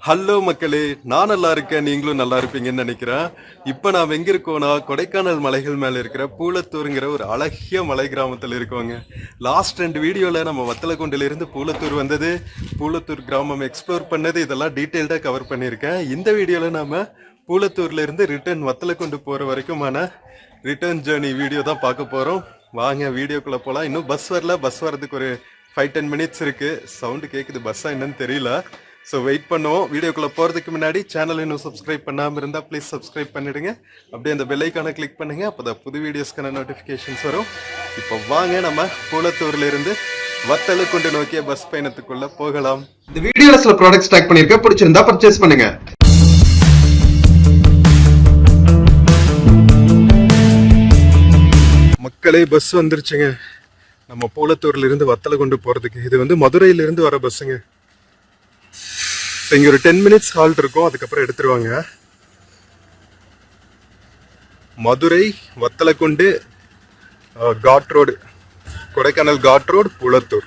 Hello மக்களே, நான் நல்லா இருக்கேன். நீங்களும் நல்லா இருப்பீங்கன்னு நினைக்கிறேன். இப்ப நான் எங்க இருக்கோம்னா, கொடைக்கானல் மலைகள் மேல இருக்கிற பூலத்தூருங்கிற ஒரு அழகிய மலை கிராமத்துல இருக்கோங்க. லாஸ்ட் 2 வீடியோல நம்ம வத்தலக்குண்டுல இருந்து பூலத்தூர் வந்தது, பூலத்தூர் கிராமம் எக்ஸ்ப்ளோர் பண்ணது, இதெல்லாம் டீட்டெயில்டா கவர் பண்ணியிருக்கேன். இந்த வீடியோல நாம பூலத்தூர்ல இருந்து ரிட்டர்ன் வத்தலக்குண்டு போற வரைக்குமான ரிட்டர்ன் ஜேர்னி வீடியோ தான் பார்க்க போறோம். வாங்க வீடியோக்குள்ள போலாம். இன்னும் பஸ் வரல. பஸ் வர்றதுக்கு ஒரு 5-10 மினிட்ஸ் இருக்கு. சவுண்டு கேக்குது, பஸ்ஸா என்னன்னு தெரியல. ஸோ வெயிட் பண்ணுவோம். வீடியோக்குள்ள போறதுக்கு முன்னாடி சேனல் இன்னும் சப்ஸ்கிரைப் பண்ணாம இருந்தா ப்ளீஸ் சப்ஸ்கிரைப் பண்ணிடுங்க. அப்படியே அந்த பெல் ஐக்கானை கிளிக் பண்ணுங்க. அப்பதான் புது வீடியோஸ்க்கான நோட்டிபிகேஷன்ஸ் வரும். இப்போ வாங்க நம்ம பூலத்தூர்ல இருந்து வத்தலக்குண்டு நோக்கிய பஸ் பயணத்துக்குள்ள போகலாம். இந்த வீடியோல சில ப்ராடக்ட்ஸ் டேக் பண்ணிருக்கேன், பிடிச்சிருந்தா பர்ச்சேஸ் பண்ணுங்க. மக்களே, பஸ் வந்துருச்சுங்க. நம்ம பூலத்தூர்ல இருந்து வத்தலக்குண்டு போறதுக்கு. இது வந்து மதுரையில இருந்து வர பஸ்ஸுங்க. இங்க ஒரு 10 மினிட்ஸ் ஹால்ட் இருக்கும், அதுக்கப்புறம் எடுத்துருவாங்க. Madurai Vathalagundu ghat road, Kodaikanal ghat road, Poolathur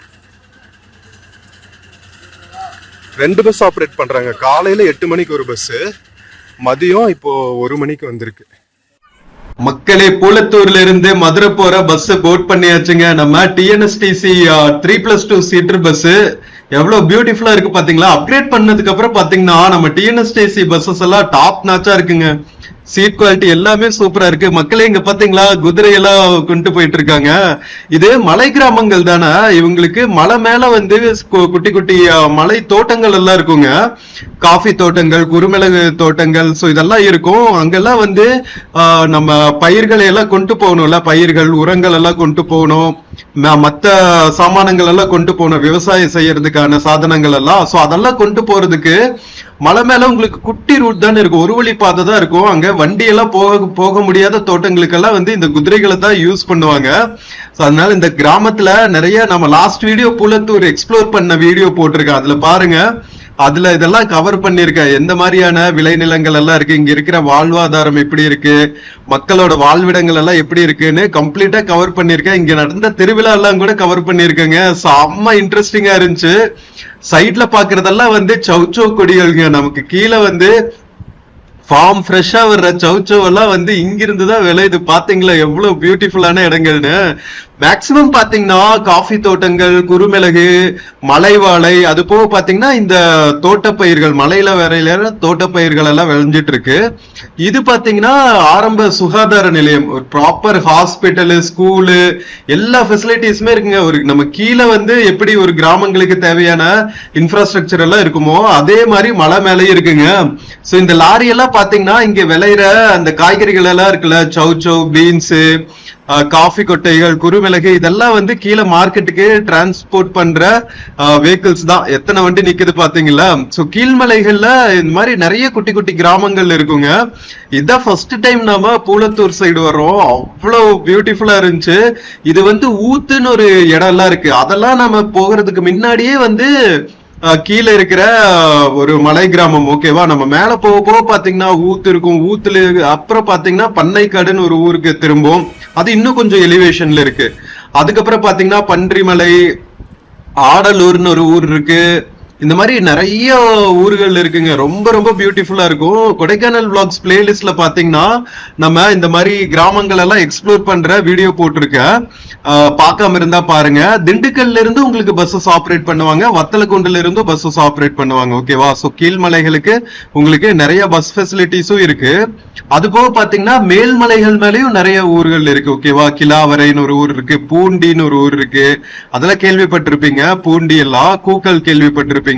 2 bus operate பண்றாங்க. காலையில 8 மணிக்கு ஒரு பஸ், மதியம் இப்போ 1 மணிக்கு வந்திருக்கு. மக்களே, பூலத்தூர்ல இருந்து மதுரை போற பஸ் போட் பண்ணியாச்சுங்க. நம்ம டிஎன்எஸ்டிசி 3+2 சீட்டர் பஸ் எவ்வளவு பியூட்டிஃபுல்லா இருக்கு பாத்தீங்களா. அப்கிரேட் பண்ணதுக்கு அப்புறம் பாத்தீங்கன்னா நம்ம டிஎன்எஸ்டிசி பஸ்ஸஸ் எல்லாம் டாப் நாச்சா இருக்குங்க. சீட் குவாலிட்டி எல்லாமே சூப்பரா இருக்கு. மக்களே, இங்க பாத்தீங்களா குதிரை எல்லாம் கொண்டு போயிட்டு இருக்காங்க. இது மலை கிராமங்கள் தானே. இவங்களுக்கு மலை மேல வந்து குட்டி குட்டி மலை தோட்டங்கள் எல்லாம் இருக்குங்க. காஃபி தோட்டங்கள், குறுமிளகு தோட்டங்கள், ஸோ இதெல்லாம் இருக்கும். அங்கெல்லாம் வந்து நம்ம பயிர்களை எல்லாம் கொண்டு போகணும்ல, பயிர்கள் உரங்கள் எல்லாம் கொண்டு போகணும், மற்ற சாமானங்கள் எல்லாம் கொண்டு போகணும், விவசாயம் செய்யறதுக்கான சாதனங்கள் எல்லாம். ஸோ அதெல்லாம் கொண்டு போறதுக்கு மலை மேல உங்களுக்கு குட்டி ரூட் தானே இருக்கும், ஒரு வழி பாதை தான் இருக்கும். அங்க வண்டி எல்லாம் போக முடியாத தோட்டங்களுக்கெல்லாம் வந்து இந்த குதிரைகளை தான் யூஸ் பண்ணுவாங்க. ஸோ அதனால இந்த கிராமத்துல நிறைய நம்ம லாஸ்ட் வீடியோ பூலத்தூர் எக்ஸ்ப்ளோர் பண்ண வீடியோ போட்டிருக்கேன், அதுல பாருங்க. அதுல இதெல்லாம் கவர் பண்ணிருக்க எந்த மாதிரியான விளைநிலங்கள் எல்லாம் இருக்கு, இங்க இருக்கிற வாழ்வாதாரம் எப்படி இருக்கு, மக்களோட வாழ்விடங்கள் எல்லாம் எப்படி இருக்குன்னு கம்ப்ளீட்டா கவர் பண்ணிருக்கேன். இங்க நடந்த திருவிழா எல்லாம் கூட கவர் பண்ணிருக்கேங்க. செம்ம இன்ட்ரெஸ்டிங்கா இருந்துச்சு. சைட்ல பாக்குறதெல்லாம் வந்து சௌச்சோ கொடிகள்ங்க. நமக்கு கீழே வந்து ஃபார்ம் ஃப்ரெஷ்ஷா வர்ற சௌச்சோ எல்லாம் வந்து இங்கிருந்து தான் விளையுது. பாத்தீங்களா எவ்வளவு பியூட்டிஃபுல்லான இடங்கள்னு. மேக்சிமம் பாத்தீங்கன்னா காஃபி தோட்டங்கள், குறுமிளகு, மலைவாழை, அது போக பாத்தீங்கன்னா இந்த தோட்டப்பயிர்கள், மலையில வரையில தோட்டப்பயிர்கள் எல்லாம் விளைஞ்சிட்டு இருக்கு. இது பாத்தீங்கன்னா ஆரம்ப சுகாதார நிலையம், ஒரு ப்ராப்பர் ஹாஸ்பிட்டலு, ஸ்கூலு, எல்லா ஃபெசிலிட்டிஸுமே இருக்குங்க. ஒரு நம்ம கீழே வந்து எப்படி ஒரு கிராமங்களுக்கு தேவையான இன்ஃப்ராஸ்ட்ரக்சர் எல்லாம் இருக்குமோ அதே மாதிரி மலை மேலேயும் இருக்குங்க. சோ இந்த லாரி எல்லாம் பாத்தீங்கன்னா இங்க விளையிற அந்த காய்கறிகள் எல்லாம் இருக்குல்ல, சௌச்சோ, பீன்ஸ், காஃபி கொட்டைகள், குறுமிளகு, இதெல்லாம் வந்து கீழே மார்க்கெட்டுக்கு டிரான்ஸ்போர்ட் பண்ற வெஹிக்கிள்ஸ் தான். எத்தனை வண்டி நிக்குது பாத்தீங்களா. சோ கீழ்மலைகள்ல இந்த மாதிரி நிறைய குட்டி குட்டி கிராமங்கள் இருக்குங்க. இதான் ஃபர்ஸ்ட் டைம் நாம பூலத்தூர் சைடு வர்றோம். அவ்வளவு பியூட்டிஃபுல்லா இருந்துச்சு. இது வந்து ஊத்துன்னு ஒரு இடம் எல்லாம் இருக்கு. அதெல்லாம் நம்ம போகிறதுக்கு முன்னாடியே வந்து கீழே இருக்கிற ஒரு மலை கிராமம். ஓகேவா. நம்ம மேல போக போக பாத்தீங்கன்னா ஊத்து இருக்கும். ஊத்துல அப்புறம் பாத்தீங்கன்னா பண்ணைக்காடுன்னு ஒரு ஊருக்கு திரும்பும். அது இன்னும் கொஞ்சம் எலிவேஷன்ல இருக்கு. அதுக்கப்புறம் பாத்தீங்கன்னா பன்றிமலை, ஆடலூர்னு ஒரு ஊர் இருக்கு. இந்த மாதிரி நிறைய ஊர்கள் இருக்குங்க. ரொம்ப ரொம்ப பியூட்டிஃபுல்லா இருக்கும். கொடைக்கானல் vlogs பிளேலிஸ்ட்ல பாத்தீங்கன்னா நம்ம இந்த மாதிரி கிராமங்கள் எல்லாம் எக்ஸ்ப்ளோர் பண்ற வீடியோ போட்டிருக்கேன், பார்க்காம இருந்தா பாருங்க. திண்டுக்கல்ல இருந்து உங்களுக்கு பஸ்ஸஸ் ஆப்ரேட் பண்ணுவாங்க, வத்தலக்குண்டுல இருந்து பஸ்ஸஸ் ஆப்ரேட் பண்ணுவாங்க. ஓகேவா. சோ கீழ்மலைகளுக்கு உங்களுக்கு நிறைய பஸ் ஃபெசிலிட்டிஸும் இருக்கு. அது போக பாத்தீங்கன்னா மேல்மலைகள் மேலேயும் நிறைய ஊர்கள் இருக்கு. ஓகேவா. கிலாவரைன்னு ஒரு ஊர் இருக்கு, பூண்டின்னு ஒரு ஊர் இருக்கு, அதெல்லாம் கேள்விப்பட்டிருப்பீங்க. பூண்டி எல்லாம், கூக்கல் கேள்விப்பட்டிருப்பீங்க.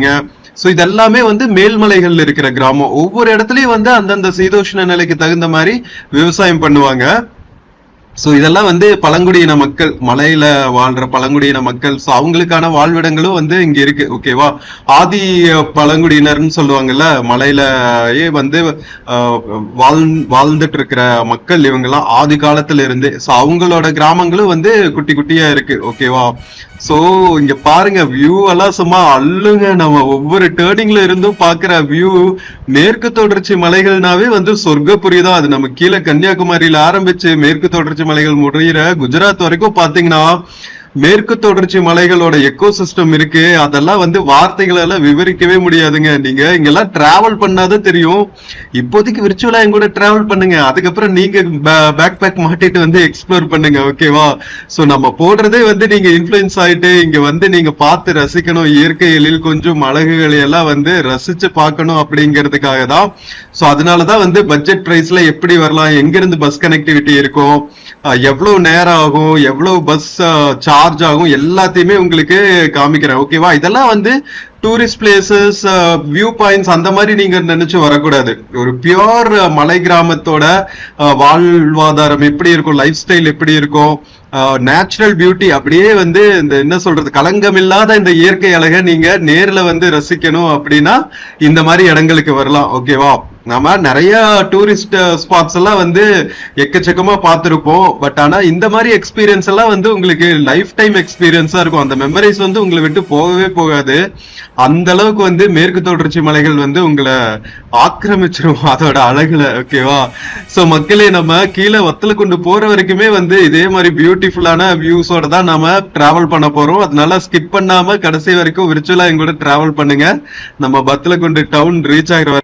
சோ இதெல்லாமே வந்து மேல்மலைகள்ல இருக்கிற கிராமம். ஒவ்வொரு இடத்துலயும் வந்து அந்தந்த சீதோஷ்ண நிலைக்கு தகுந்த மாதிரி விவசாயம் பண்ணுவாங்க. சோ இதெல்லாம் வந்து பழங்குடியின மக்கள், மலையில வாழ்ற பழங்குடியின மக்கள். சோ அவங்களுக்கான வாழ்விடங்களும் வந்து இங்க இருக்கு. ஓகேவா. ஆதி பழங்குடியினர்னு சொல்லுவாங்கல்ல, மலையிலயே வந்து வாழ்ந்துட்டு இருக்கிற மக்கள் இவங்கெல்லாம் ஆதி காலத்துல இருந்து. சோ அவங்களோட கிராமங்களும் வந்து குட்டி குட்டியா இருக்கு. ஓகேவா. சோ இங்க பாருங்க, வியூ எல்லாம் சும்மா அள்ளுங்க. நம்ம ஒவ்வொரு டேர்னிங்ல இருந்தும் பாக்குற வியூ, மேற்கு தொடர்ச்சி மலைகள்னாவே வந்து சொர்க்கபுரி தான். அது நம்ம கீழே கன்னியாகுமரியில ஆரம்பிச்சு மேற்கு தொடர்ச்சி மலைகள் முடிகிற குஜராத் வரைக்கும் பாத்தீங்கன்னா மேற்கு தொடர்ச்சி மலைகளோட எக்கோ சிஸ்டம் இருக்கு, அதெல்லாம் வந்து வார்த்தைகளால விவரிக்கவே முடியாதுங்க. நீங்க இங்கெல்லாம் டிராவல் பண்ணாதான் தெரியும். இப்போதைக்கு விர்ச்சுவலா எங்க கூட டிராவல் பண்ணுங்க, அதுக்கப்புறம் நீங்க பேக் பேக் மாட்டிட்டு வந்து எக்ஸ்ப்ளோர் பண்ணுங்க. ஓகேவா? சோ நம்ம போடுறதே வந்து நீங்க இன்ஃபுளுன்ஸ் ஆயிட்டு இங்க வந்து நீங்க பார்த்து ரசிக்கணும், இயற்கை எழில் கொஞ்சம் அழகுகளை எல்லாம் வந்து ரசிச்சு பார்க்கணும் அப்படிங்கிறதுக்காக தான். சோ அதனாலதான் வந்து பட்ஜெட் பிரைஸ்ல எப்படி வரலாம், எங்க இருந்து பஸ் கனெக்டிவிட்டி இருக்கும், எவ்வளவு நேரம் ஆகும், எவ்வளவு பஸ் சார்ஜ் ஆகும், எல்லாத்தையுமே உங்களுக்கு காமிக்கிறேன். ஓகேவா? இதெல்லாம் வந்து டூரிஸ்ட் பிளேசஸ், வியூ பாயிண்ட்ஸ் அந்த மாதிரி நீங்க நினைச்சு வரக்கூடாது. ஒரு பியோர் மலை கிராமத்தோட வாழ்வாதாரம் எப்படி இருக்கும், லைஃப் ஸ்டைல் எப்படி இருக்கும், நேச்சுரல் பியூட்டி அப்படியே வந்து இந்த என்ன சொல்றது, களங்கம் இல்லாத இந்த இயற்கை அழகை நீங்க நேர்ல வந்து ரசிக்கணும் அப்படின்னா இந்த மாதிரி இடங்களுக்கு வரலாம். ஓகேவா? நாம நிறைய டூரிஸ்ட் ஸ்பாட்ஸ் எல்லாம் வந்து எக்கச்சக்கமா பார்த்திருப்போம். பட் ஆனா இந்த மாதிரி எக்ஸ்பீரியன்ஸ் எல்லாம் வந்து உங்களுக்கு லைஃப் டைம் எக்ஸ்பீரியன்ஸா இருக்கும். அந்த மெமரிஸ் வந்து உங்களை விட்டு போகவே போகாது. அந்த அளவுக்கு வந்து மேற்கு தொடர்ச்சி மலைகள் வந்து உங்களை ஆக்கிரமிச்சிரும் அதோட அழகுல. ஓகேவா? சோ மக்களே, நம்ம கீழே வத்தல கொண்டு போற வரைக்குமே வந்து இதே மாதிரி பியூட்டிஃபுல்லான வியூஸோட தான் நாம டிராவல் பண்ண போறோம். அதனால ஸ்கிப் பண்ணாம கடைசி வரைக்கும் விர்ச்சுவலா எங்கூட டிராவல் பண்ணுங்க. நம்ம வத்தல கொண்டு டவுன் ரீச் ஆகிற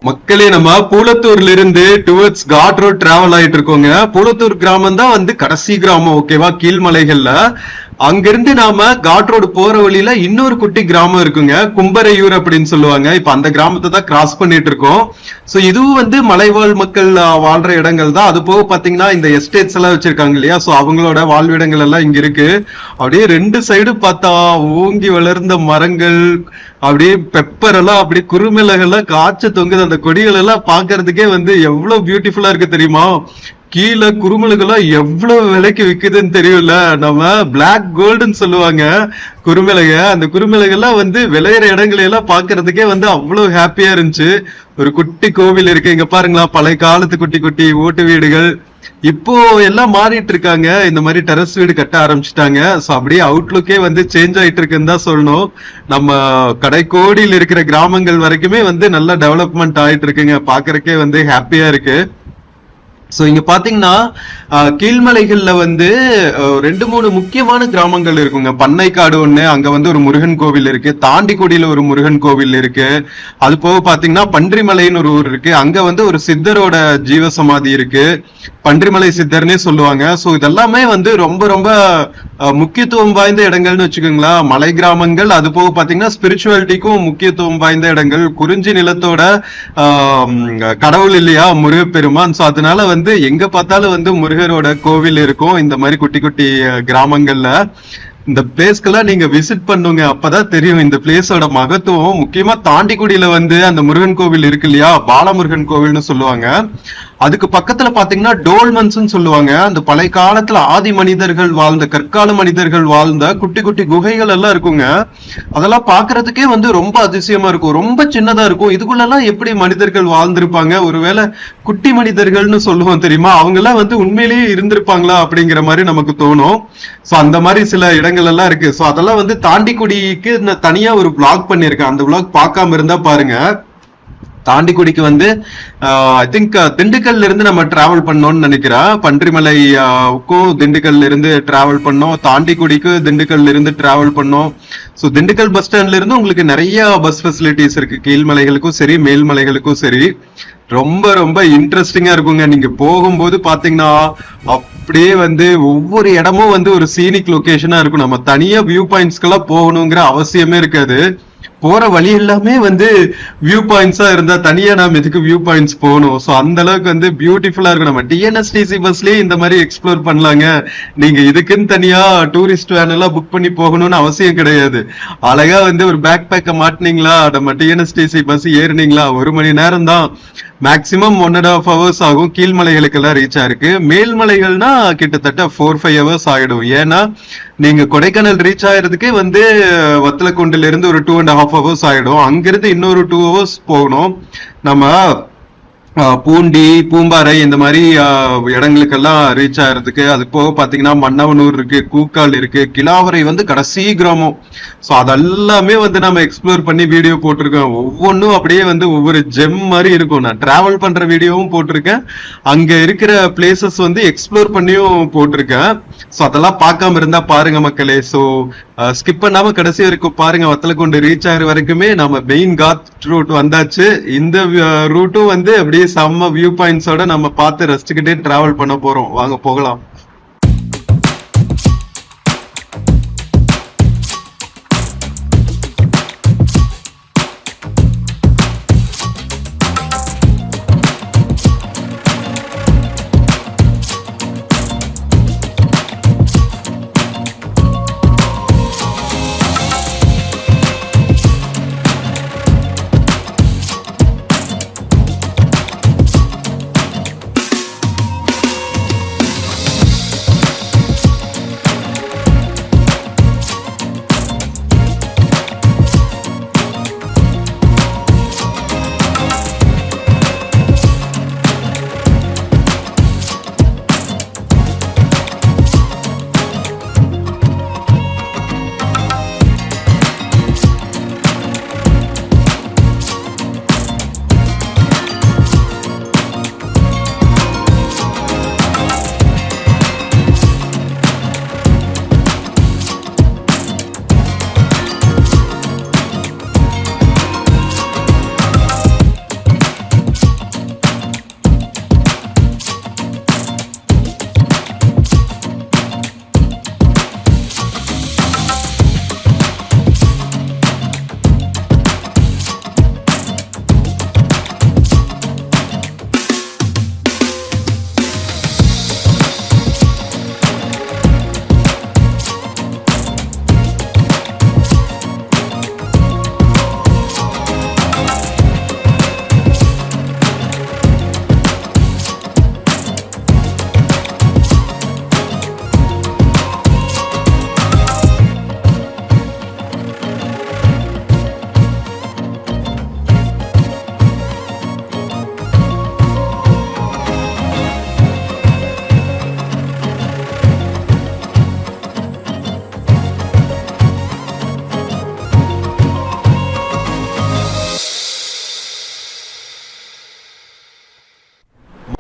மக்களே, நம்ம பூலத்தூர்ல இருந்து டுவர்ட்ஸ் காட் ரோட் டிராவல் ஆயிட்டு இருக்கோங்க. பூலத்தூர் கிராமம் தான் வந்து கடைசி கிராமம். ஓகேவா? கீழ்மலைகள்ல அங்கிருந்து நாம காட் ரோடு போற வழியில இன்னொரு குட்டி கிராமம் இருக்குங்க, கும்பரையூர் அப்படின்னு சொல்லுவாங்க. இப்ப அந்த கிராமத்தை தான் கிராஸ் பண்ணிட்டு இருக்கோம். சோ இதுவும் வந்து மலைவாழ் மக்கள் வாழ்ற இடங்கள் தான். அது போக பாத்தீங்கன்னா இந்த எஸ்டேட்ஸ் எல்லாம் வச்சிருக்காங்க இல்லையா, சோ அவங்களோட வாழ்விடங்கள் எல்லாம் இங்க இருக்கு. அப்படியே ரெண்டு சைடு பார்த்தா ஓங்கி வளர்ந்த மரங்கள், அப்படியே பெப்பர் எல்லாம், அப்படியே குறுமிளகெல்லாம் காய்ச்ச தொங்குது. அந்த கொடிகள் எல்லாம் பாக்குறதுக்கே வந்து எவ்வளவு பியூட்டிஃபுல்லா இருக்கு தெரியுமா? கீழே குறுமிளகெல்லாம் எவ்வளவு விலைக்கு விக்குதுன்னு தெரியல. நம்ம பிளாக் கோல்டுன்னு சொல்லுவாங்க குறுமிளக. அந்த குறுமிளகெல்லாம் வந்து விளையிற இடங்களை எல்லாம் பாக்குறதுக்கே வந்து அவ்வளவு ஹாப்பியா இருந்துச்சு. ஒரு குட்டி கோவில் இருக்கு இங்க பாருங்களா, பழைய காலத்து குட்டி குட்டி ஓட்டு வீடுகள். இப்போ எல்லாம் மாறிட்டு இருக்காங்க, இந்த மாதிரி டெரஸ் வீடு கட்ட ஆரம்பிச்சுட்டாங்க. சோ அப்படியே அவுட்லுக்கே வந்து சேஞ்ச் ஆயிட்டு இருக்குன்னு தான் சொல்லணும். நம்ம கடைக்கோடியில் இருக்கிற கிராமங்கள் வரைக்குமே வந்து நல்ல டெவலப்மெண்ட் ஆயிட்டு இருக்குங்க. பாக்குறதுக்கே வந்து ஹாப்பியா இருக்கு. சோ இங்க பாத்தீங்கன்னா கீழ்மலைகள்ல வந்து 2-3 முக்கியமான கிராமங்கள் இருக்குங்க. பண்ணைக்காடு ஒண்ணு, அங்க வந்து ஒரு முருகன் கோவில் இருக்கு. தாண்டிக்குடியில ஒரு முருகன் கோவில் இருக்கு. அது போக பாத்தீங்கன்னா பன்றிமலைன்னு ஒரு ஊர் இருக்கு, அங்க வந்து ஒரு சித்தரோட ஜீவசமாதி இருக்கு, பன்றிமலை சித்தர்னே சொல்லுவாங்க. சோ இதெல்லாமே வந்து ரொம்ப ரொம்ப முக்கியத்துவம் வாய்ந்த இடங்கள்னு வச்சுக்கோங்களா, மலை கிராமங்கள். அது போக பாத்தீங்கன்னா ஸ்பிரிச்சுவாலிட்டிக்கும் முக்கியத்துவம் வாய்ந்த இடங்கள். குறிஞ்சி நிலத்தோட கடவுள் இல்லையா முருகப்பெருமான். சோ அதனால வந்து எங்க பார்த்தாலும் வந்து முருகரோட கோவில் இருக்கும் இந்த மாதிரி குட்டி குட்டி கிராமங்கள்ல. இந்த பிளேஸ்க்கெல்லாம் நீங்க விசிட் பண்ணுங்க, அப்பதான் தெரியும் இந்த பிளேஸோட மகத்துவம். முக்கியமா தாண்டிக்குடியில வந்து அந்த முருகன் கோவில் இருக்கு இல்லையா, பாலமுருகன் கோவில்னு சொல்லுவாங்க. அதுக்கு பக்கத்துல பாத்தீங்கன்னா டோல்மன்ஸ் சொல்லுவாங்க. அந்த பழைய காலத்துல ஆதி மனிதர்கள் வாழ்ந்த, கற்கால மனிதர்கள் வாழ்ந்த குட்டி குட்டி குகைகள் எல்லாம் இருக்குங்க. அதெல்லாம் பாக்குறதுக்கே வந்து ரொம்ப அதிசயமா இருக்கும், ரொம்ப சின்னதா இருக்கும். இதுக்குள்ள எல்லாம் எப்படி மனிதர்கள் வாழ்ந்திருப்பாங்க, ஒருவேளை குட்டி மனிதர்கள்னு சொல்லுவோம் தெரியுமா, அவங்க எல்லாம் வந்து உண்மையிலேயே இருந்திருப்பாங்களா அப்படிங்கிற மாதிரி நமக்கு தோணும். சோ அந்த மாதிரி சில இடங்கள் எல்லாம் இருக்கு. சோ அதெல்லாம் வந்து தாண்டிக்குடிக்கு நான் தனியா ஒரு விளாக் பண்ணிருக்கேன். அந்த விளாக் பார்க்காம இருந்தா பாருங்க. தாண்டிக்குடிக்கு வந்து ஐ திங்க் திண்டுக்கல்ல இருந்து நம்ம டிராவல் பண்ணோம்னு நினைக்கிறேன். பன்றிமலைக்கும் திண்டுக்கல்ல இருந்து டிராவல் பண்ணோம், தாண்டிக்குடிக்கு திண்டுக்கல்ல இருந்து டிராவல் பண்ணோம். ஸோ திண்டுக்கல் பஸ் ஸ்டாண்ட்ல இருந்து உங்களுக்கு நிறைய பஸ் ஃபெசிலிட்டிஸ் இருக்கு, கீழ்மலைகளுக்கும் சரி மேல்மலைகளுக்கும் சரி. ரொம்ப ரொம்ப இன்ட்ரெஸ்டிங்கா இருக்குங்க. நீங்க போகும்போது பாத்தீங்கன்னா அப்படியே வந்து ஒவ்வொரு இடமும் வந்து ஒரு சீனிக் லொகேஷனா இருக்கும். நம்ம தனியா வியூ பாயிண்ட்ஸ்க்கெல்லாம் போகணுங்கிற அவசியமே இருக்காது. போற வழி எல்லாமே வந்து வியூ பாயிண்ட்ஸா இருந்தா தனியா நாம எதுக்கு வியூ பாயிண்ட்ஸ் போகணும். சோ அந்த அளவுக்கு வந்து பியூட்டிஃபுல்லா இருக்கும். நம்ம டிஎன்எஸ்டிசி பஸ்லயே இந்த மாதிரி எக்ஸ்ப்ளோர் பண்ணலாங்க. நீங்க இதுக்குன்னு தனியா டூரிஸ்ட் வேன் எல்லாம் புக் பண்ணி போகணும்னு அவசியம் கிடையாது. அழகா வந்து ஒரு பேக் பேக்க மாட்டினீங்களா, நம்ம டிஎன்எஸ்டிசி பஸ் ஏறினீங்களா, 1 மணி நேரம் தான், மேக்சிமம் 1.5 hours ஆகும். கீழ்மலைகளுக்கு எல்லாம் ரீச் ஆயிருக்கு. மேல்மலைகள்னா கிட்டத்தட்ட 4-5 hours ஆயிடும். ஏன்னா நீங்க கொடைக்கானல் ரீச் ஆகிறதுக்கே வந்து வத்தலக்குண்டுல இருந்து ஒரு 2.5 hours ஆயிடும். அங்கிருந்து இன்னொரு 2 hours போகணும். நம்ம பூண்டி, பூம்பாறை இந்த மாதிரி இடங்களுக்கெல்லாம் ரீச் ஆகிறதுக்கு. அது போக பாத்தீங்கன்னா மன்னவனூர் இருக்கு, கூக்கால் இருக்கு, கிலாவரை வந்து கடைசி கிராமம். ஸோ அதெல்லாமே வந்து நம்ம எக்ஸ்ப்ளோர் பண்ணி வீடியோ போட்டிருக்கோம். ஒவ்வொன்றும் அப்படியே வந்து ஒவ்வொரு ஜெம் மாதிரி இருக்கும். நான் டிராவல் பண்ற வீடியோவும் போட்டிருக்கேன், அங்க இருக்கிற பிளேசஸ் வந்து எக்ஸ்ப்ளோர் பண்ணியும் போட்டிருக்கேன். ஸோ அதெல்லாம் பார்க்காம இருந்தா பாருங்க மக்களே. ஸோ ஸ்கிப் பண்ணாம கடைசி வரைக்கும் பாருங்க. வத்தலக்குண்டு ரீச் ஆகிற வரைக்குமே நம்ம மெயின் காட் ரூட் வந்தாச்சு. இந்த ரூட்டும் வந்து அப்படியே செம்ம வியூ பாயிண்ட்ஸோட நம்ம பார்த்து ரசிச்சுக்கிட்டே டிராவல் பண்ண போறோம். வாங்க போகலாம்.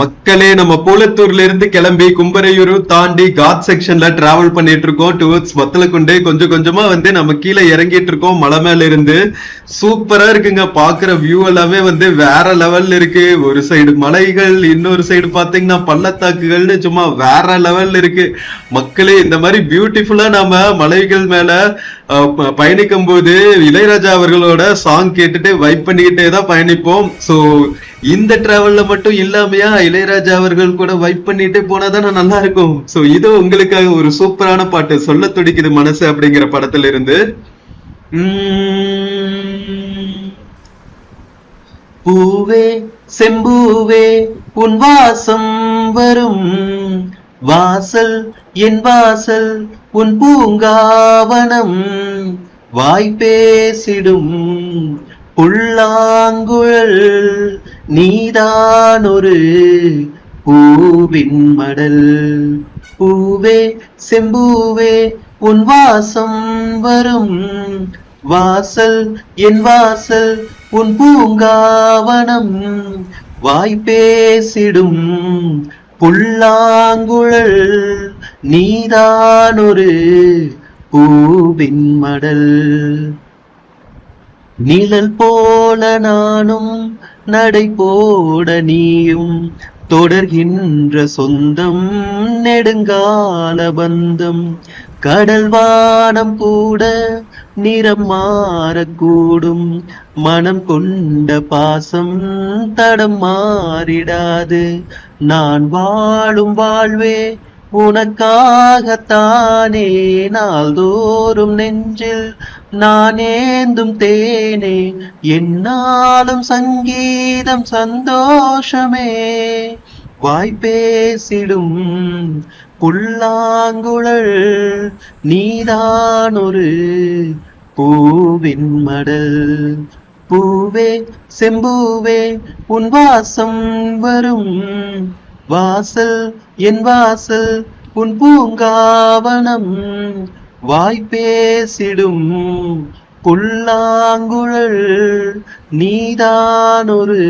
மக்களே, நம்ம பூலத்தூர்ல இருந்து கிளம்பி கும்பரையூர் தாண்டி காட் செக்ஷன்ல டிராவல் பண்ணிட்டு இருக்கோம் டுவர்ட்ஸ் வத்தலக்குண்டு. கொஞ்சம் கொஞ்சமா வந்து நம்ம கீழே இறங்கிட்டு இருக்கோம் மலை மேல இருந்து. சூப்பரா இருக்குங்க, பாக்குற வியூ எல்லாமே வந்து வேற லெவல்ல இருக்கு. ஒரு சைடு மலைகள், இன்னொரு சைடு பாத்தீங்கன்னா பள்ளத்தாக்குகள்னு சும்மா வேற லெவல்ல இருக்கு. மக்களே, இந்த மாதிரி பியூட்டிஃபுல்லா நாம மலைகள் மேல பயணிக்கும் போது இளையராஜா அவர்களோட சாங் கேட்டுட்டு வைப் பண்ணிக்கிட்டே தான் பயணிப்போம். சோ இந்த டிராவல்ல மட்டும் இல்லாமையா இளையராஜா அவர்கள் கூட வைப் பண்ணிட்டே போனாதானே நல்லா இருக்கும். சோ இது உங்களுக்காக ஒரு சூப்பரான பாட்டு, சொல்ல துடிக்குது மனசு அப்படிங்கிற படத்துல இருந்து. பூவே செம்பூவே உன் வாசம் வரும் வாசல் என் வாசல் உன் பூங்காவனம் வாய் பேசிடும் புல்லாங்குழல் நீதான் ஒரு பூவின் மடல். பூவே செம்பூவே உன் வாசம் வரும் வாசல் என் வாசல் உன் பூங்காவனம் வாய் பேசிடும் புல்லாங்குழல் நீதான் ஒரு பூவின் மடல். நிழல் போல நானும் நடை போட நீயும் தொடர்கின்ற சொந்தம் நெடுங்கால பந்தம். கடல் வானம் கூட நிறம் மாறக்கூடும் மனம் கொண்ட பாசம் தடம் மாறிடாது. நான் வாழும் வாழ்வே உனக்காகத்தானே நாள்தோறும் நெஞ்சில் நான் ஏந்தும் தேனே என்னாலும் சங்கீதம் சந்தோஷமே. வாய் பேசிடும் புல்லாங்குழல் நீதான் ஒரு பூவின் மடல். பூவே செம்பூவே உன் வாசம் வரும் வாசல் என் வாசல் உன் பூங்காவனம் வாய் பேசிடும் புல்லாங்குழல் நீதான் ஒரு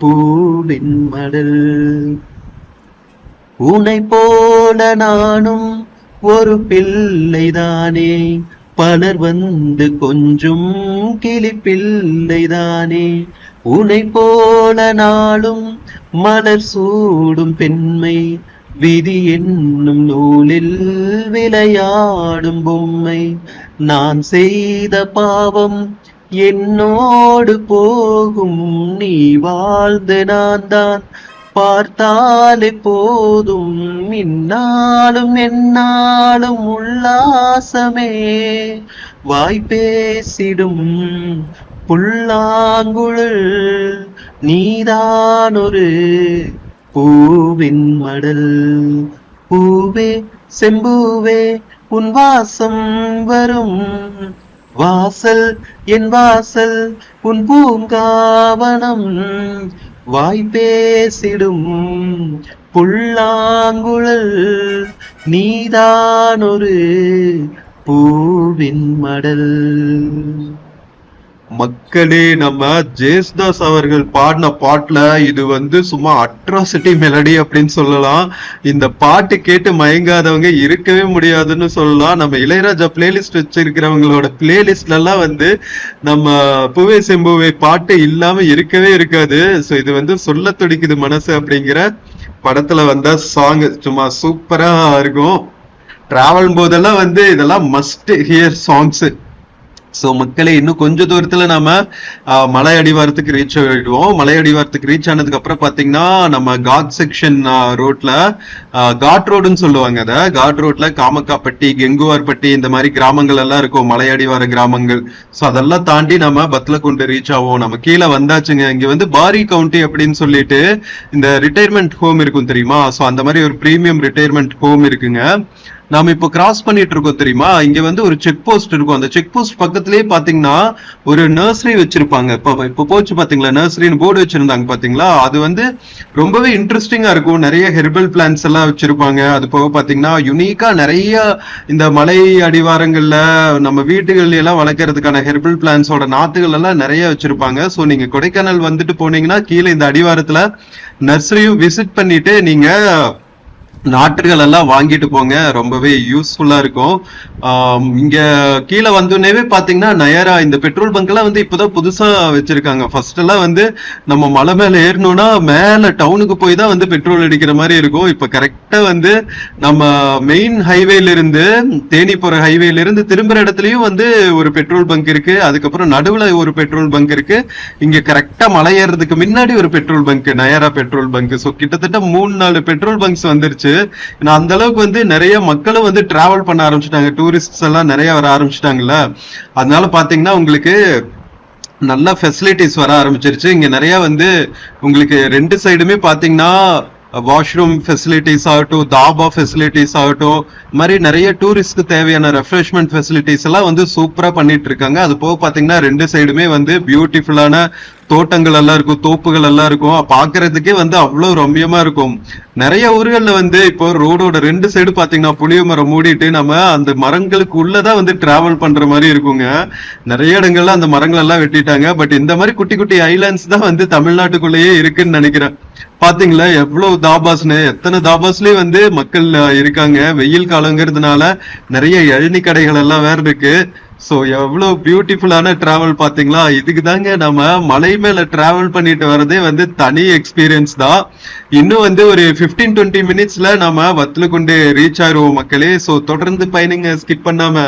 பூவின் மடல். உன்னை போல நானும் ஒரு பிள்ளைதானே பலர் வந்து கொஞ்சம் கிளிப்பிள்ளைதானே. உன்னை போல நாளும் மலர் சூடும் பெண்மை விதி என்னும் நூலில் விளையாடும் பொம்மை. நான் செய்த பாவம் என்னோடு போகும் நீ வாழ்ந்த நான் தான் பார்த்தாலே போதும் இந்நாளும் எந்நாளும் உல்லாசமே. வாய் பேசிடும் புல்லாங்குழல் நீதான் ஒரு பூவின் மடல். பூவே செம்பூவே உன் வாசம் வரும் வாசல் என் வாசல் உன் பூங்காவனம் வாய் பேசிடும் புல்லாங்குழல் நீதான் ஒரு பூவின் மடல். மக்களே, நம்ம ஜேசுதாஸ் அவர்கள் பாடின பாட்டுல இது வந்து சும்மா அட்ராசிட்டி மெலடி அப்படின்னு சொல்லலாம். இந்த பாட்டு கேட்டு மயங்காதவங்க இருக்கவே முடியாதுன்னு சொல்லலாம். நம்ம இளையராஜா பிளேலிஸ்ட் வச்சிருக்கிறவங்களோட பிளேலிஸ்ட்ல எல்லாம் வந்து நம்ம பூவே செம்புவே பாட்டு இல்லாம இருக்கவே இருக்காது. சோ இது வந்து சொல்ல துடிக்குது மனசு அப்படிங்கிற படத்துல வந்த சாங் சும்மா சூப்பரா இருக்கும். டிராவல் போதெல்லாம் வந்து இதெல்லாம் மஸ்ட் ஹியர் சாங்ஸ். சோ மக்களே, இன்னும் கொஞ்ச தூரத்துல நம்ம மலை அடிவாரத்துக்கு ரீச் ஆயிடுவோம். மலை அடிவாரத்துக்கு ரீச் ஆனதுக்கு அப்புறம் பாத்தீங்கன்னா நம்ம காட் செக்ஷன் ரோட்ல காட் ரோடுன்னு சொல்லுவாங்க. அத காட் ரோட்ல காமக்காப்பட்டி கெங்குவார்பட்டி இந்த மாதிரி கிராமங்கள் எல்லாம் இருக்கும், மலை அடிவார கிராமங்கள். சோ அதெல்லாம் தாண்டி நம்ம பத்லகுண்டு ரீச் ஆவோம். நம்ம கீழே வந்தாச்சுங்க. இங்க வந்து பாரி கவுண்டி அப்படின்னு சொல்லிட்டு இந்த ரிட்டையர்மெண்ட் ஹோம் இருக்கும் தெரியுமா? சோ அந்த மாதிரி ஒரு பிரீமியம் ரிட்டையர்மெண்ட் ஹோம் இருக்குங்க. நாம இப்போ கிராஸ் பண்ணிட்டு இருக்கோம் தெரியுமா? இங்க வந்து ஒரு செக் போஸ்ட் இருக்கும். அந்த செக் போஸ்ட் பக்கத்திலேயே பாத்தீங்கன்னா ஒரு நர்சரி வச்சிருப்பாங்க. இப்போ போச்சு பாத்தீங்களா, நர்சரின்னு போர்டு வச்சிருந்தாங்க பாத்தீங்களா? அது வந்து ரொம்பவே இன்ட்ரெஸ்டிங்கா இருக்கும். நிறைய ஹெர்பல் பிளான்ஸ் எல்லாம் வச்சிருப்பாங்க. அது போக பாத்தீங்கன்னா யுனிக்கா நிறைய இந்த மலை அடிவாரங்கள்ல நம்ம வீட்டுகள் எல்லாம் வளர்க்கறதுக்கான ஹெர்பல் பிளான்ஸோட நாத்துகள் எல்லாம் நிறைய வச்சிருப்பாங்க. சோ நீங்க கொடைக்கானல் வந்துட்டு போனீங்கன்னா கீழே இந்த அடிவாரத்துல நர்சரியும் விசிட் பண்ணிட்டு நீங்க நாற்றுகள் எல்லாம் வாங்கிட்டு போங்க, ரொம்பவே யூஸ்ஃபுல்லா இருக்கும். இங்க கீழே வந்தோடனே பாத்தீங்கன்னா நயரா இந்த பெட்ரோல் பங்க் எல்லாம் வந்து இப்பதான் புதுசா வச்சிருக்காங்க. ஃபர்ஸ்ட் எல்லாம் வந்து நம்ம மலை மேல ஏறணும்னா மேல டவுனுக்கு போய் தான் வந்து பெட்ரோல் அடிக்கிற மாதிரி இருக்கும். இப்ப கரெக்டா வந்து நம்ம மெயின் ஹைவேல இருந்து தேனி போற ஹைவேல இருந்து திரும்புற இடத்துலயும் வந்து ஒரு பெட்ரோல் பங்க் இருக்கு. அதுக்கப்புறம் நடுவுல ஒரு பெட்ரோல் பங்க் இருக்கு. இங்க கரெக்டா மலை ஏறதுக்கு முன்னாடி ஒரு petrol bunk, Nayara petrol bunk. So கிட்டத்தட்ட 3-4 பெட்ரோல் பங்க்ஸ் வந்துருச்சு. அந்த அளவுக்கு வந்து நிறைய மக்களும் வந்து டிராவல் பண்ண ஆரம்பிச்சுட்டாங்க, டூரிஸ்ட் எல்லாம் நிறைய வர ஆரம்பிச்சுட்டாங்கல்ல. அதனால பாத்தீங்கன்னா உங்களுக்கு நல்ல ஃபெசிலிட்டிஸ் வர ஆரம்பிச்சிருச்சு. இங்க நிறைய வந்து உங்களுக்கு 2 சைடுமே பாத்தீங்கன்னா வாஷ்ரூம் ஃபெசிலிட்டிஸ் ஆகட்டும், தாபா ஃபெசிலிட்டிஸ் ஆகட்டும், மாதிரி நிறைய டூரிஸ்ட்க்கு தேவையான ரெஃப்ரெஷ்மெண்ட் ஃபெசிலிட்டிஸ் எல்லாம் வந்து சூப்பரா பண்ணிட்டு இருக்காங்க. அது போக பாத்தீங்கன்னா 2 சைடுமே வந்து பியூட்டிஃபுல்லான தோட்டங்கள் எல்லாம் இருக்கும், தோப்புகள் எல்லாம் இருக்கும். பாக்குறதுக்கே வந்து அவ்வளவு ரம்யமா இருக்கும். நிறைய ஊர்கள்ல வந்து இப்போ ரோடோட 2 சைடு பாத்தீங்கன்னா புளிய மரம் மூடிட்டு நம்ம அந்த மரங்களுக்கு உள்ளதான் வந்து டிராவல் பண்ற மாதிரி இருக்குங்க. நிறைய இடங்கள்ல அந்த மரங்கள் எல்லாம் வெட்டிட்டாங்க. பட் இந்த மாதிரி குட்டி குட்டி ஐலாண்ட்ஸ் தான் வந்து தமிழ்நாட்டுக்குள்ளேயே இருக்குன்னு நினைக்கிறேன். பாத்தீங்களா எவ்வளவு தாபாஸ்னு, எத்தனை தாபாஸ்லயும் வந்து மக்கள் இருக்காங்க. வெயில் காலங்கிறதுனால நிறைய இளநீ கடைகள் எல்லாம் வேற இருக்கு. சோ எவ்வளவு பியூட்டிஃபுல்லான டிராவல் பாத்தீங்களா. இதுக்கு தாங்க நம்ம மலை மேல டிராவல் பண்ணிட்டு வரதே வந்து தனி எக்ஸ்பீரியன்ஸ் தான். இன்னும் வந்து ஒரு 15-20 மினிட்ஸ்ல நம்ம வத்தலகுண்டு ரீச் ஆயிருவோம் மக்களே. சோ தொடர்ந்து பயணிங்க, ஸ்கிப் பண்ணாம.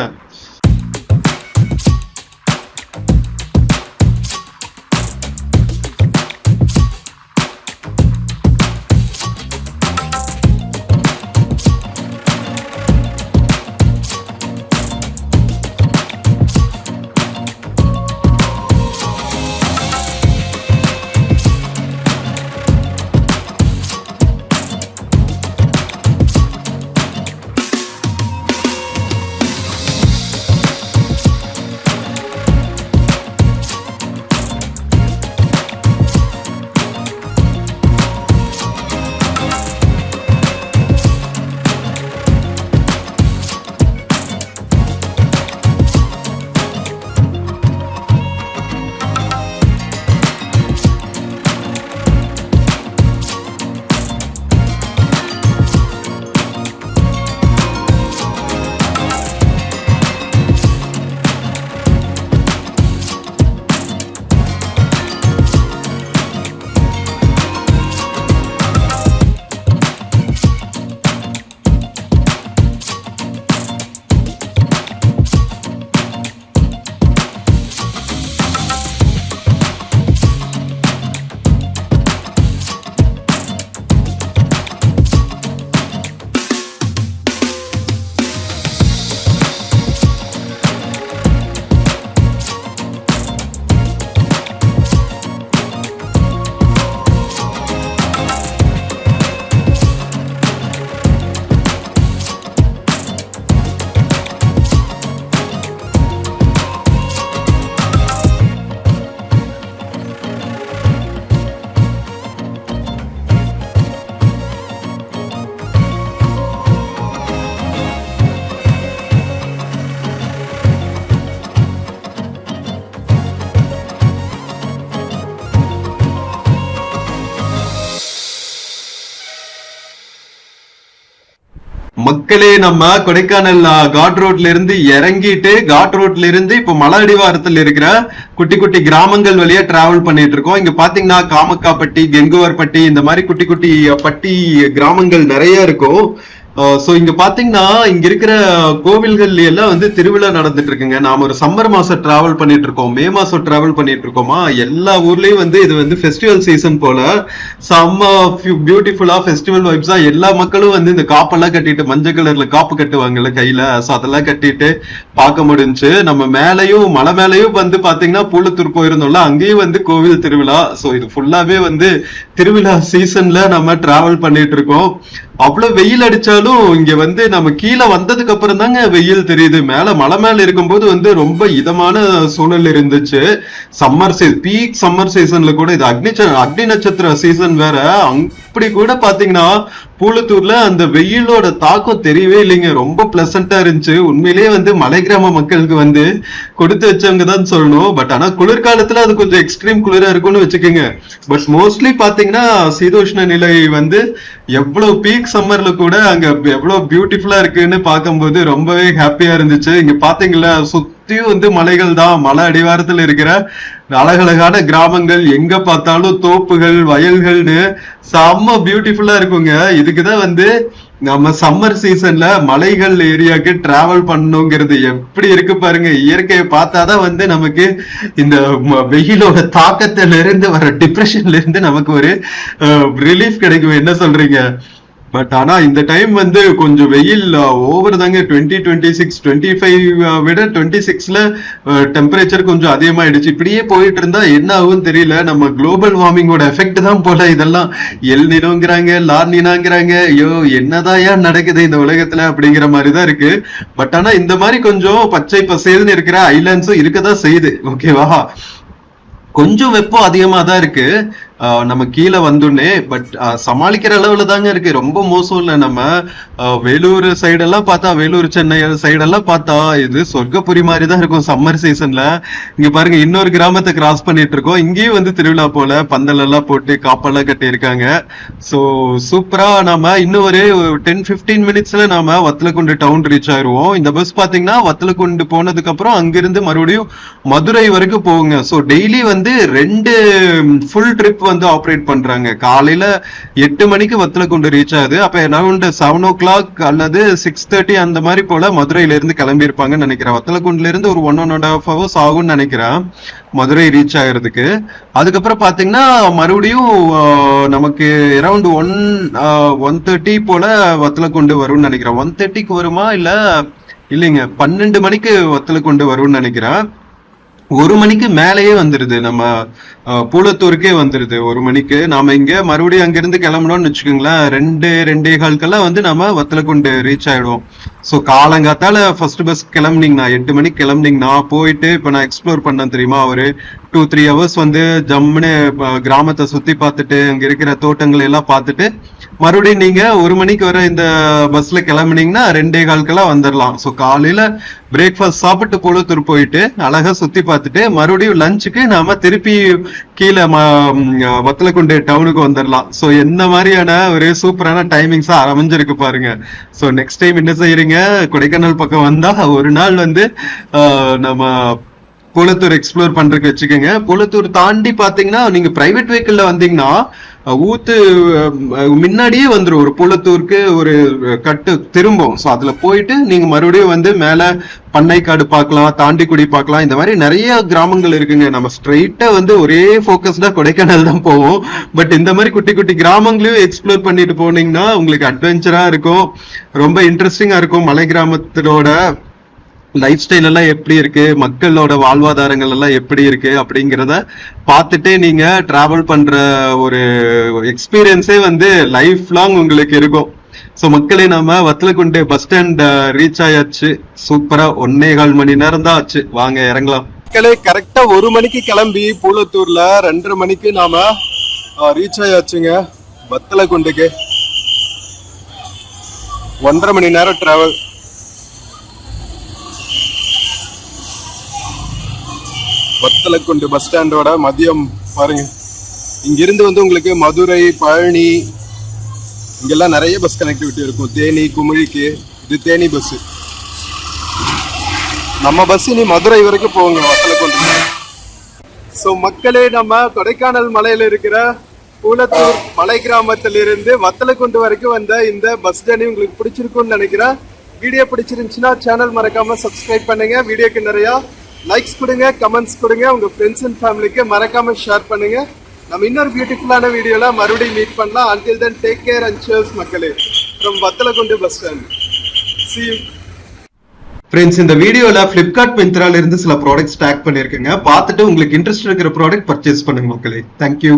மக்களே நம்ம கொடைக்கானல் காட் ரோட்ல இருந்து இறங்கிட்டு காட் ரோட்ல இருந்து இப்ப மலை அடிவாரத்துல இருக்கிற குட்டி குட்டி கிராமங்கள் வழியா டிராவல் பண்ணிட்டு இருக்கோம். இங்க பாத்தீங்கன்னா காமக்காப்பட்டி, கெங்குவார்பட்டி, இந்த மாதிரி குட்டி குட்டி பட்டி கிராமங்கள் நிறைய இருக்கும். சோ இங்க பாத்தீங்கன்னா இங்க இருக்கிற கோவில்கள் எல்லாம் வந்து திருவிழா நடந்துட்டு இருக்குங்க. நாம ஒரு சம்மர் மாசம் டிராவல் பண்ணிட்டு இருக்கோம், மே மாசம் டிராவல் பண்ணிட்டு இருக்கோமா. எல்லா ஊர்லயும் வந்து இது வந்து ஃபெஸ்டிவல் சீசன் போல செம்ம பியூட்டிஃபுல்லா ஃபெஸ்டிவல் வைப்ஸா எல்லா மக்களும் வந்து இந்த காப்பெல்லாம் கட்டிட்டு, மஞ்சள் கலர்ல காப்பு கட்டுவாங்கல்ல கையில, சோ அதெல்லாம் கட்டிட்டு பார்க்க முடிஞ்சு. நம்ம மேலையும் மலை மேலையும் வந்து பாத்தீங்கன்னா பூலத்தூர் போயிருந்தோம்ல, அங்கேயும் வந்து கோவில் திருவிழா. சோ இது ஃபுல்லாவே வந்து திருவிழா சீசன்ல நம்ம டிராவல் பண்ணிட்டு இருக்கோம். அவ்வளவு வெயில் அடிச்சாலும் இங்க வந்து நம்ம கீழே வந்ததுக்கு அப்புறம் தாங்க வெயில் தெரியுது. மலை மேல இருக்கும்போது வந்து ரொம்ப இதமான சூழல் இருந்துச்சு. பீக் சம்மர் சீசன்ல கூட இது அக்னி நட்சத்திர சீசன் வேற. அப்படி கூட பாத்தீங்கன்னா பூலத்தூர்ல அந்த வெயிலோட தாக்கம் தெரியவே இல்லைங்க. ரொம்ப பிளசண்டா இருந்துச்சு. உண்மையிலேயே வந்து மலை கிராம மக்களுக்கு வந்து கொடுத்து வச்சவங்க தான் சொல்லணும். பட் ஆனா குளிர்காலத்துல அது கொஞ்சம் எக்ஸ்ட்ரீம் குளிரா இருக்கும்னு வச்சுக்கோங்க. பட் மோஸ்ட்லி பாத்தீங்கன்னா சீதோஷ்ண நிலை வந்து எவ்வளவு பீக் சம்மர்ல கூட அங்க எவ்வளவு பியூட்டிஃபுல்லா இருக்குன்னு பார்க்கும்போது ரொம்பவே ஹாப்பியா இருந்துச்சு. இங்க பாத்தீங்களா சுத்தியும் வந்து மலைகள் தான், மலை அடிவாரத்துல இருக்கிற அழகழகான கிராமங்கள், எங்க பார்த்தாலும் தோப்புகள் வயல்கள்னு செம்ம பியூட்டிஃபுல்லா இருக்குங்க. இதுக்குதான் வந்து நம்ம சம்மர் சீசன்ல மலைகள் ஏரியாக்கு டிராவல் பண்ணணுங்கிறது எப்படி இருக்கு பாருங்க. இயற்கையை பார்த்தாதான் வந்து நமக்கு இந்த வெயிலோட தாக்கத்துல இருந்து வர டிப்ரெஷன்ல இருந்து நமக்கு ஒரு ரிலீஃப் கிடைக்கும். என்ன சொல்றீங்க? பட் ஆனா இந்த டைம் வந்து கொஞ்சம் வெயில் ஓவர் தாங்க. 2026 25 விட 26ல டெம்பரேச்சர் கொஞ்சம் அதிகமாயிடுச்சு. இப்படியே போயிட்டு இருந்தா என்ன ஆகும்னு தெரியல. நம்ம குளோபல் வார்மிங்கோட எஃபெக்ட் தான் போல. இதெல்லாம் எல் நினோங்கிறாங்க, லார் நினாங்கிறாங்க. ஐயோ என்னதான் ஏன் நடக்குது இந்த உலகத்துல அப்படிங்கிற மாதிரிதான் இருக்கு. பட் ஆனா இந்த மாதிரி கொஞ்சம் பச்சை பசேல்னு இருக்கிற ஐலாண்ட்ஸும் இருக்கதான் செய்யுது. ஓகேவா? கொஞ்சம் வெப்பம் அதிகமா தான் இருக்கு நம்ம கீழே வந்தோடனே. பட் சமாளிக்கிற அளவுல தாங்க இருக்கு. ரொம்ப மோசம் இல்ல. நம்ம வேலூர் சைடெல்லாம் பார்த்தா, வேலூர் சென்னை சைடெல்லாம் பார்த்தா இது சொர்க்கபுரி மாதிரி தான் இருக்கும் சம்மர் சீசன்ல. இங்க பாருங்க, இன்னொரு கிராமத்தை கிராஸ் பண்ணிட்டு இருக்கோம். இங்கேயும் வந்து திருவிழா போல பந்தல் எல்லாம் போட்டு காப்பெல்லாம் கட்டி இருக்காங்க. சோ சூப்பரா. நாம இன்னும் ஒரு 10-15 மினிட்ஸ்ல நாம வத்தலக்குண்டு டவுன் ரீச் ஆயிருவோம். இந்த பஸ் பாத்தீங்கன்னா வத்தலக்குண்டு போனதுக்கு அப்புறம் அங்கிருந்து மறுபடியும் மதுரை வரைக்கும் போகுங்க. சோ டெய்லி வந்து 2 ஃபுல் ட்ரிப் வந்து ஆபரேட் பண்றாங்க. காலையில 8 மணிக்கு வத்தலக்குண்டு ரீச் ஆகுது. அப்ப அரௌண்ட் 7 o'clock அல்லது 6:30 அந்த மாதிரி போல மதுரையில இருந்து கிளம்பி இருப்பாங்கன்னு நினைக்கிறேன். வத்தலக்குண்டுல இருந்து ஒரு 1.5 hours ஆகும்னு நினைக்கிறேன் மதுரை ரீச் ஆகிறதுக்கு. அதுக்கப்புறம் பாத்தீங்கன்னா மறுபடியும் நமக்கு அரௌண்ட் 1:30 போல வத்தலக்குண்டு வரும்னு நினைக்கிறேன். 1:30க்கு வருமா இல்லைங்க 12 மணிக்கு வத்தலக்குண்டு வரும்னு நினைக்கிறேன். 1 மணிக்கு மேலேயே வந்துருது. நம்ம பூலத்தூருக்கே வந்துருது 1 மணிக்கு. நாம இங்க மறுபடியும் அங்கிருந்து கிளம்பணும்னு வச்சுக்கோங்களேன் 2-2:15 வந்து நம்ம வத்தலக்குண்டு ரீச் ஆயிடுவோம். ஸோ காலங்காத்தால ஃபர்ஸ்ட் பஸ் கிளம்புனீங்கன்னா 8 மணிக்கு கிளம்புனீங்கன்னா போயிட்டு இப்ப நான் எக்ஸ்ப்ளோர் பண்ணேன் தெரியுமா, ஒரு 2-3 hours வந்து ஜம்முன்னு கிராமத்தை சுத்தி பார்த்துட்டு அங்க இருக்கிற தோட்டங்கள் எல்லாம் பார்த்துட்டு மறுபடியும் நீங்க 1 மணிக்கு வர இந்த பஸ்ல கிளம்புனீங்கன்னா 2:15 வந்துடலாம். ஸோ காலையில பிரேக்ஃபாஸ்ட் சாப்பிட்டு பூலத்தூர் போயிட்டு அழகா சுத்தி பார்த்துட்டு மறுபடியும் லஞ்சுக்கு நாம திருப்பி கீழே வத்தலக்குண்டு டவுனுக்கு வந்துடலாம். ஸோ என்ன மாதிரியான ஒரு சூப்பரான டைமிங்ஸா அமைஞ்சிருக்கு பாருங்க. ஸோ நெக்ஸ்ட் டைம் என்ன செய்யறீங்க, கொடைக்கானல் பக்கம் வந்தா ஒரு நாள் வந்து நம்ம பூலத்தூர் எக்ஸ்ப்ளோர் பண்றதுக்கு வச்சுக்கோங்க. பூலத்தூர் தாண்டி பாத்தீங்கன்னா நீங்க பிரைவேட் வெஹிக்கிள்ல வந்தீங்கன்னா ஊத்து முன்னாடியே வந்துடும். ஒரு பூலத்தூருக்கு ஒரு கட்டு திரும்பும். ஸோ அதுல போயிட்டு நீங்க மறுபடியும் வந்து மேல பண்ணைக்காடு பார்க்கலாம், தாண்டிக்குடி பார்க்கலாம். இந்த மாதிரி நிறைய கிராமங்கள் இருக்குங்க. நம்ம ஸ்ட்ரெயிட்டா வந்து ஒரே போக்கஸ்டா கொடைக்கானல் தான் போவோம். பட் இந்த மாதிரி குட்டி குட்டி கிராமங்களையும் எக்ஸ்ப்ளோர் பண்ணிட்டு போனீங்கன்னா உங்களுக்கு அட்வென்ச்சரா இருக்கும், ரொம்ப இன்ட்ரெஸ்டிங்கா இருக்கும். மலை கிராமத்தினோட லைஃப் ஸ்டைல் எல்லாம் எப்படி இருக்கு, மக்களோட வாழ்வாதாரங்கள் எல்லாம் எப்படி இருக்கு அப்படிங்கிறத பார்த்துட்டே நீங்க டிராவல் பண்ற ஒரு எக்ஸ்பீரியன்ஸே வந்து லைஃப் லாங் உங்களுக்கு இருக்கும். சோ மக்களே, நாம வத்தலக்குண்டு பஸ் ஸ்டாண்ட் ரீச் ஆயாச்சு. சூப்பரா 1.25 மணி நேரம் தான் ஆச்சு. வாங்க இறங்கலாம். மக்களே, கரெக்டா 1 மணிக்கு கிளம்பி பூலத்தூர்ல 2:30 மணிக்கு நாம ரீச் ஆயாச்சுங்க வத்தலக்குண்டுக்கு. 1.5 மணி நேரம் டிராவல். வத்தலக்குண்டு பஸ் ஸ்டாண்டோட மதியம் பாருங்க. இங்கிருந்து வந்து உங்களுக்கு மதுரை, பழனி இங்கெல்லாம் நிறைய பஸ் கனெக்டிவிட்டி இருக்கும். தேனி, குமிழிக்கு இது தேனி பஸ். நம்ம பஸ் இனி மதுரை வரைக்கும் போகுங்க வத்தலக்குண்டு. ஸோ மக்களே, நம்ம கொடைக்கானல் மலையில இருக்கிற பூலத்தூர் மலை கிராமத்திலிருந்து வத்தலக்குண்டு வரைக்கும் வந்த இந்த பஸ் ஜர்னி உங்களுக்கு பிடிச்சிருக்கும்னு நினைக்கிறேன். வீடியோ பிடிச்சிருந்துச்சுன்னா சேனல் மறக்காம சப்ஸ்கிரைப் பண்ணுங்க. வீடியோக்கு நிறைய லைக்ஸ் கொடுங்க, கமெண்ட்ஸ் கொடுங்க, உங்க ஃப்ரெண்ட்ஸ் அண்ட் ஃபேமிலிக்கு மறக்காம ஷேர் பண்ணுங்க. நம்ம இன்னொரு பியூட்டிஃபுல்லான வீடியோல மறுபடியும் மீட் பண்ணலாம். until then take care and cheers மக்களே from Vathalagundu bus stand. see you friends. இந்த வீடியோல பிளிப்கார்ட் மிந்த்ரால இருந்து சில ப்ராடக்ட்ஸ் டேக் பண்ணிருக்கேங்க. பார்த்துட்டு உங்களுக்கு இன்ட்ரெஸ்ட் இருக்கிற ப்ராடக்ட் பர்ச்சேஸ் பண்ணுங்க மக்களே. தேங்க்யூ.